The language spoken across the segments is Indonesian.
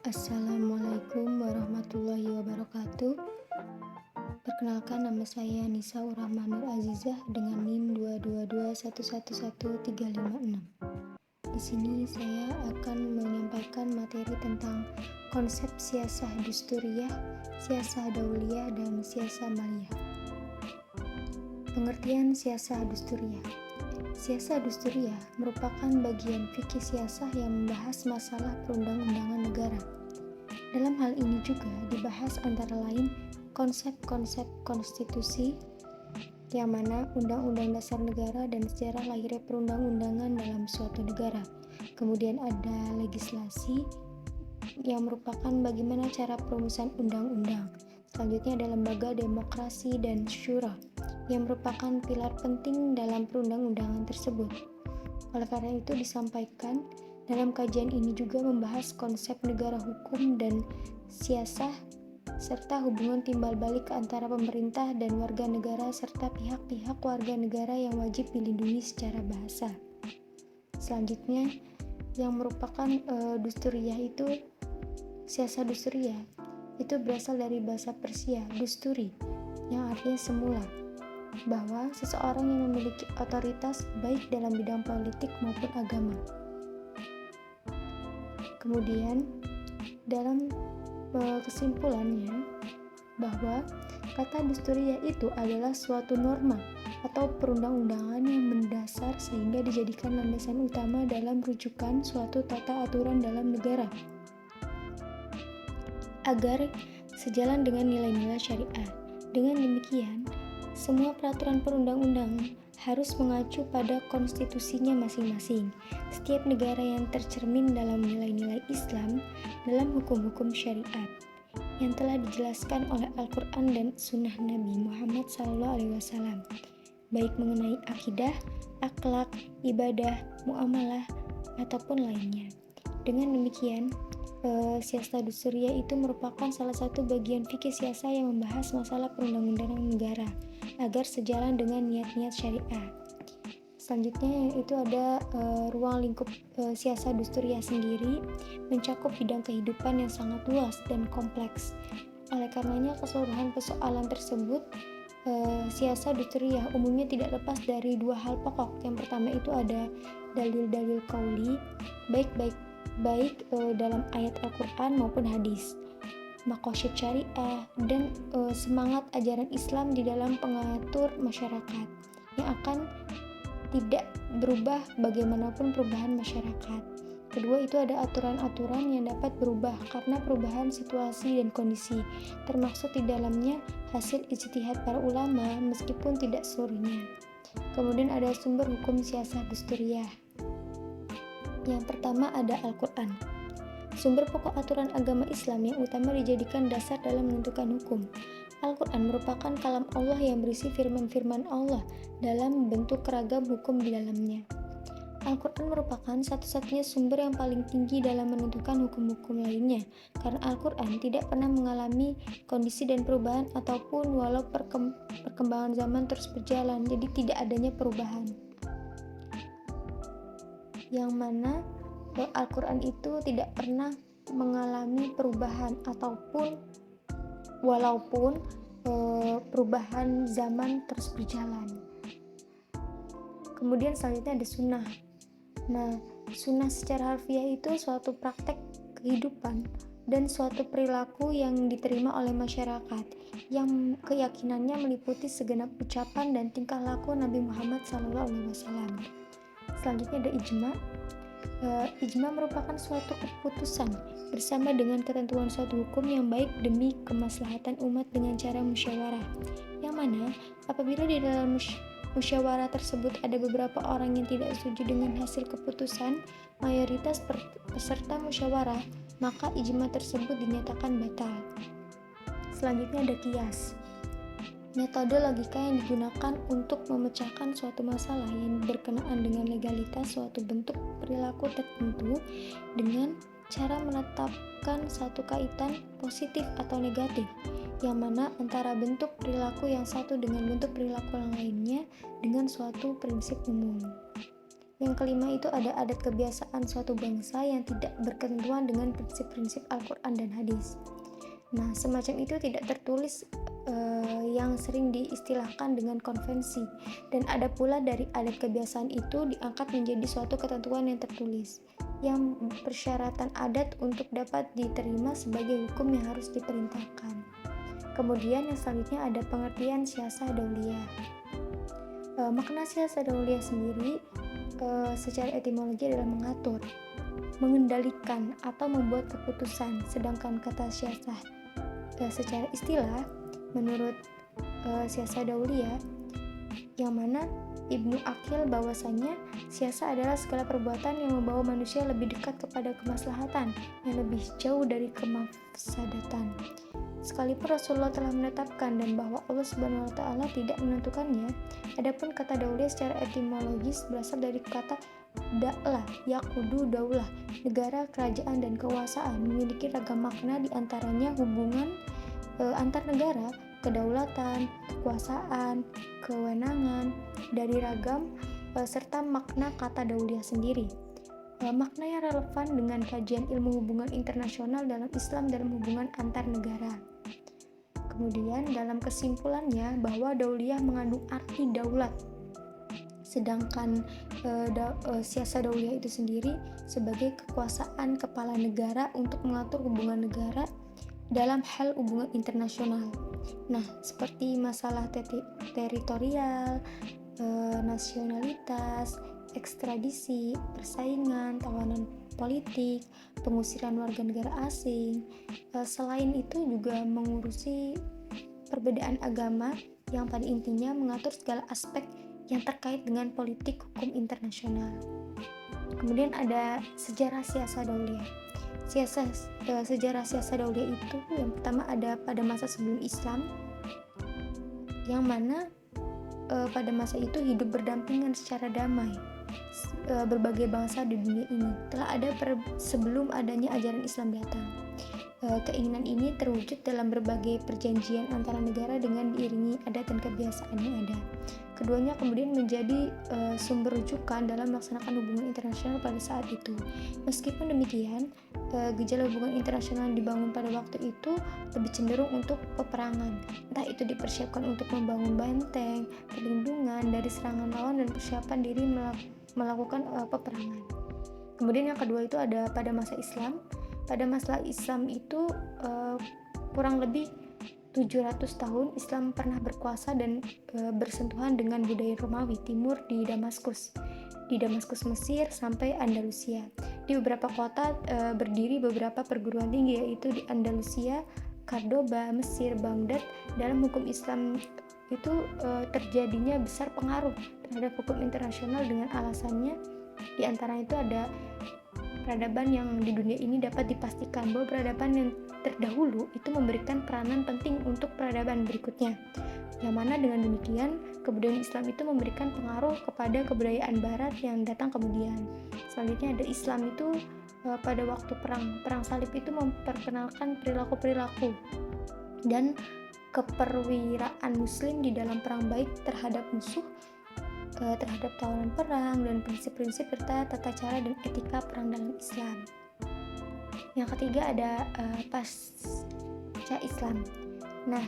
Assalamualaikum warahmatullahi wabarakatuh. Perkenalkan, nama saya Nisa Urahmanur Azizah dengan NIM 222111356. Di sini saya akan menyampaikan materi tentang konsep siasah dusturiyah, siasah dauliyah, dan siasah maliyah. Pengertian siasah dusturiyah. Siasah dusturiyah merupakan bagian fikih siasah yang membahas masalah perundang-undangan negara. Dalam hal ini juga dibahas antara lain konsep-konsep konstitusi, yang mana undang-undang dasar negara dan sejarah lahirnya perundang-undangan dalam suatu negara. Kemudian ada legislasi yang merupakan bagaimana cara perumusan undang-undang. Selanjutnya ada lembaga demokrasi dan syura yang merupakan pilar penting dalam perundang-undangan tersebut. Oleh karena itu disampaikan dalam kajian ini juga membahas konsep negara hukum dan siasah serta hubungan timbal balik antara pemerintah dan warga negara serta pihak-pihak warga negara yang wajib dilindungi secara bahasa. Selanjutnya yang merupakan dusturiyah itu siasah dusturiyah itu berasal dari bahasa Persia dusturi yang artinya semula, bahwa seseorang yang memiliki otoritas baik dalam bidang politik maupun agama. Kemudian dalam kesimpulannya bahwa kata dusturiyah itu adalah suatu norma atau perundang-undangan yang mendasar sehingga dijadikan landasan utama dalam rujukan suatu tata aturan dalam negara agar sejalan dengan nilai-nilai syariah. Dengan demikian, semua peraturan perundang-undangan harus mengacu pada konstitusinya masing-masing. Setiap negara yang tercermin dalam nilai-nilai Islam dalam hukum-hukum syariat yang telah dijelaskan oleh Al-Quran dan Sunnah Nabi Muhammad SAW, baik mengenai akidah, akhlak, ibadah, muamalah, ataupun lainnya. Dengan demikian, siasah dusturiyah itu merupakan salah satu bagian fikih siasah yang membahas masalah perundang-undangan negara agar sejalan dengan niat-niat syariah. Selanjutnya itu ada ruang lingkup siasah dusturiyah sendiri mencakup bidang kehidupan yang sangat luas dan kompleks. Oleh karenanya keseluruhan persoalan tersebut siasah dusturiyah umumnya tidak lepas dari dua hal pokok. Yang pertama itu ada dalil-dalil qauli baik dalam ayat Al-Quran maupun hadis, maqasid syariah, dan semangat ajaran Islam di dalam pengatur masyarakat yang akan tidak berubah bagaimanapun perubahan masyarakat. Kedua itu ada aturan-aturan yang dapat berubah karena perubahan situasi dan kondisi, termasuk di dalamnya hasil ijtihad para ulama meskipun tidak seluruhnya. Kemudian ada sumber hukum siasah dusturiyah. Yang pertama ada Al-Quran, sumber pokok aturan agama Islam yang utama dijadikan dasar dalam menentukan hukum. Al-Quran merupakan kalam Allah yang berisi firman-firman Allah dalam bentuk ragam hukum di dalamnya. Al-Quran merupakan satu-satunya sumber yang paling tinggi dalam menentukan hukum-hukum lainnya, karena Al-Quran tidak pernah mengalami kondisi dan perubahan ataupun walau perkembangan zaman terus berjalan, jadi tidak adanya perubahan. Yang mana Al-Quran itu tidak pernah mengalami perubahan ataupun walaupun perubahan zaman terus berjalan. Kemudian selanjutnya ada sunnah. Nah, sunnah secara harfiah itu suatu praktek kehidupan dan suatu perilaku yang diterima oleh masyarakat yang keyakinannya meliputi segenap ucapan dan tingkah laku Nabi Muhammad SAW. Selanjutnya ada ijma. Ijma merupakan suatu keputusan bersama dengan ketentuan suatu hukum yang baik demi kemaslahatan umat dengan cara musyawarah, yang mana apabila di dalam musyawarah tersebut ada beberapa orang yang tidak setuju dengan hasil keputusan mayoritas peserta musyawarah, maka ijma tersebut dinyatakan batal. Selanjutnya ada qiyas, metode logika yang digunakan untuk memecahkan suatu masalah yang berkenaan dengan legalitas suatu bentuk perilaku tertentu dengan cara menetapkan satu kaitan positif atau negatif, yang mana antara bentuk perilaku yang satu dengan bentuk perilaku yang lainnya dengan suatu prinsip umum. Yang kelima itu ada adat kebiasaan suatu bangsa yang tidak berketentuan dengan prinsip-prinsip Al-Quran dan hadis. Nah, semacam itu tidak tertulis yang sering diistilahkan dengan konvensi, dan ada pula dari adat kebiasaan itu diangkat menjadi suatu ketentuan yang tertulis, yang persyaratan adat untuk dapat diterima sebagai hukum yang harus diperintahkan. Kemudian yang selanjutnya ada pengertian siasah dauliyah. Makna siasah dauliyah sendiri secara etimologi adalah mengatur, mengendalikan, atau membuat keputusan, sedangkan kata siasah secara istilah menurut siasah dauliyah, yang mana Ibnu Aqil bahwasanya siasah adalah segala perbuatan yang membawa manusia lebih dekat kepada kemaslahatan yang lebih jauh dari kemafsadatan. Sekalipun Rasulullah telah menetapkan dan bahwa Allah Subhanahu wa taala tidak menentukannya, adapun kata dauliyah secara etimologis berasal dari kata da'lah, yaqudu daulah, negara, kerajaan, dan kekuasaan, memiliki ragam makna diantaranya hubungan antar negara, kedaulatan, kekuasaan, kewenangan, dari ragam serta makna kata dauliyah sendiri. Makna yang relevan dengan kajian ilmu hubungan internasional dalam Islam dalam hubungan antar negara. Kemudian dalam kesimpulannya bahwa dauliyah mengandung arti daulat, sedangkan siasah dauliyah itu sendiri sebagai kekuasaan kepala negara untuk mengatur hubungan negara dalam hal hubungan internasional. Nah, seperti masalah teritorial, nasionalitas, ekstradisi, persaingan, tawanan politik, pengusiran warga negara asing. Selain itu juga mengurusi perbedaan agama yang pada intinya mengatur segala aspek yang terkait dengan politik hukum internasional. Kemudian ada sejarah siasah dauliyah. Sejarah siasah dauliyah itu yang pertama ada pada masa sebelum Islam, yang mana pada masa itu hidup berdampingan secara damai berbagai bangsa di dunia ini. Telah ada sebelum adanya ajaran Islam datang. Keinginan ini terwujud dalam berbagai perjanjian antara negara dengan diiringi adat dan kebiasaan yang ada. Keduanya kemudian menjadi sumber rujukan dalam melaksanakan hubungan internasional pada saat itu. Meskipun demikian, gejala hubungan internasional yang dibangun pada waktu itu lebih cenderung untuk peperangan. Entah itu dipersiapkan untuk membangun benteng, perlindungan dari serangan lawan, dan persiapan diri melakukan peperangan. Kemudian yang kedua itu ada pada masa Islam. Pada masa Islam itu kurang lebih 700 tahun Islam pernah berkuasa dan bersentuhan dengan budaya Romawi Timur di Damaskus Mesir sampai Andalusia. Di beberapa kota berdiri beberapa perguruan tinggi, yaitu di Andalusia, Cordoba, Mesir, Baghdad. Dalam hukum Islam itu terjadinya besar pengaruh terhadap hukum internasional dengan alasannya di antara itu ada peradaban yang di dunia ini dapat dipastikan bahwa peradaban yang terdahulu itu memberikan peranan penting untuk peradaban berikutnya, yang mana dengan demikian kebudayaan Islam itu memberikan pengaruh kepada kebudayaan Barat yang datang kemudian. Selanjutnya ada Islam itu pada waktu perang salib itu memperkenalkan perilaku-perilaku dan keperwiraan Muslim di dalam perang, baik terhadap musuh, terhadap tawanan perang, dan prinsip-prinsip serta tata cara dan etika perang dalam Islam. Yang ketiga ada pasca Islam. Nah,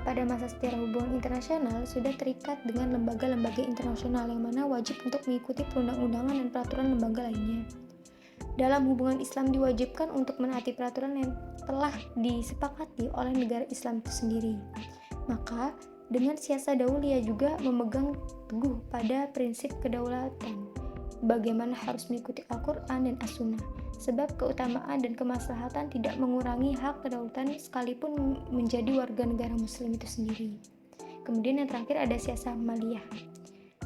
pada masa sejarah hubungan internasional sudah terikat dengan lembaga-lembaga internasional yang mana wajib untuk mengikuti perundang-undangan dan peraturan lembaga lainnya. Dalam hubungan Islam diwajibkan untuk menaati peraturan yang telah disepakati oleh negara Islam itu sendiri. Maka dengan siasah dauliyah juga memegang teguh pada prinsip kedaulatan, bagaimana harus mengikuti Al-Quran dan As-Sunnah, sebab keutamaan dan kemaslahatan tidak mengurangi hak kedaulatan sekalipun menjadi warga negara muslim itu sendiri. Kemudian yang terakhir ada siasah maliyah.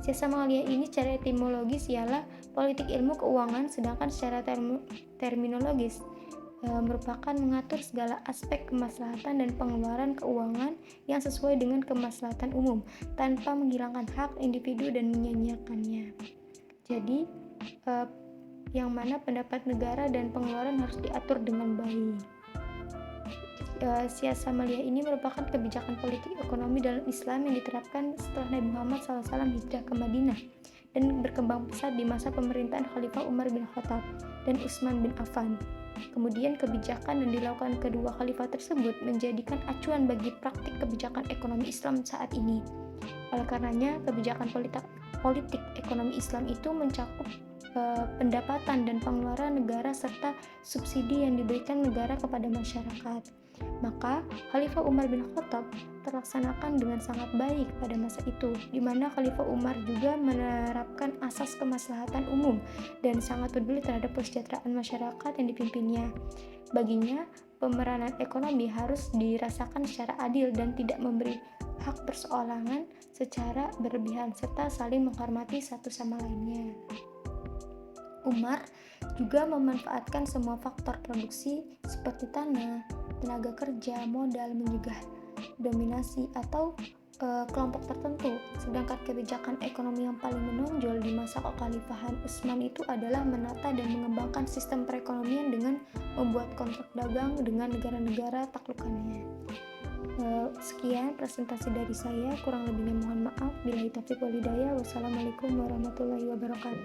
Siasah maliyah ini secara etimologis ialah politik ilmu keuangan, sedangkan secara terminologis merupakan mengatur segala aspek kemaslahatan dan pengeluaran keuangan yang sesuai dengan kemaslahatan umum tanpa menghilangkan hak individu dan menyanyiakannya. Jadi yang mana pendapat negara dan pengeluaran harus diatur dengan baik. Siasah maliyah ini merupakan kebijakan politik ekonomi dalam Islam yang diterapkan setelah Nabi Muhammad SAW hijrah ke Madinah dan berkembang pesat di masa pemerintahan Khalifah Umar bin Khattab dan Utsman bin Affan. Kemudian kebijakan yang dilakukan kedua khalifah tersebut menjadikan acuan bagi praktik kebijakan ekonomi Islam saat ini. Oleh karenanya, kebijakan politik ekonomi Islam itu mencakup pendapatan dan pengeluaran negara serta subsidi yang diberikan negara kepada masyarakat. Maka, Khalifah Umar bin Khattab terlaksanakan dengan sangat baik pada masa itu, di mana Khalifah Umar juga menerapkan asas kemaslahatan umum dan sangat peduli terhadap kesejahteraan masyarakat yang dipimpinnya. Baginya, pemeranan ekonomi harus dirasakan secara adil dan tidak memberi hak perseorangan secara berlebihan serta saling menghormati satu sama lainnya. Umar juga memanfaatkan semua faktor produksi seperti tanah, tenaga kerja, modal mencegah dominasi atau kelompok tertentu. Sedangkan kebijakan ekonomi yang paling menonjol di masa kekhalifahan Utsman itu adalah menata dan mengembangkan sistem perekonomian dengan membuat kontrak dagang dengan negara-negara taklukannya. Sekian presentasi dari saya, kurang lebihnya mohon maaf. Billahi taufiq wal hidayah. Wassalamualaikum warahmatullahi wabarakatuh.